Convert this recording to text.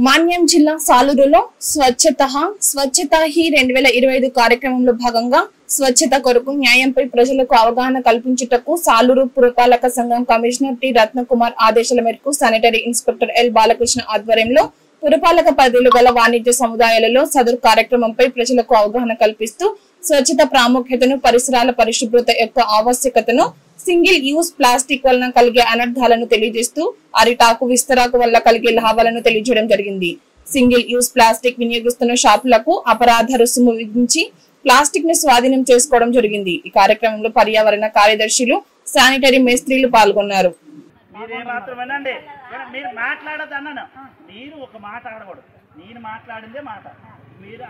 మాన్యం జిల్లా సాలూరులో స్వచ్ఛతా హీ 2025 కార్యక్రమంలో భాగంగా స్వచ్ఛత కొరకు న్యాయంపై ప్రజలకు అవగాహన కల్పించుటకు సాలూరు పురపాలక సంఘం కమిషనర్ టి రత్నకుమార్ ఆదేశాల మేరకు శానిటరీ ఇన్స్పెక్టర్ ఎల్ బాలకృష్ణ ఆధ్వర్యంలో పురపాలక పరిధిలో గల వాణిజ్య సముదాయాలలో సదరు కార్యక్రమంపై ప్రజలకు అవగాహన కల్పిస్తూ స్వచ్ఛత ప్రాముఖ్యతను, పరిసరాల పరిశుభ్రత యొక్క ఆవశ్యకతను, సింగిల్ యూజ్ ప్లాస్టిక్ వలన కలిగే అనర్థాలను తెలియజేస్తూ అరిటాకు విస్తరాకు వల్ల కలిగే లాభాలను తెలియజేయడం జరిగింది. సింగిల్ యూజ్ ప్లాస్టిక్ వినియోగిస్తున్న షాపులకు అపరాధ రుసుము విధించి ప్లాస్టిక్ ను స్వాధీనం చేసుకోవడం జరిగింది. ఈ కార్యక్రమంలో పర్యావరణ కార్యదర్శులు, శానిటరీ మేస్త్రీలు పాల్గొన్నారు. మీరు మాట్లాడదు అన్నాను, మీరు ఒక మాట ఆడకూడదు, నేను మాట్లాడిందే మాట మీరు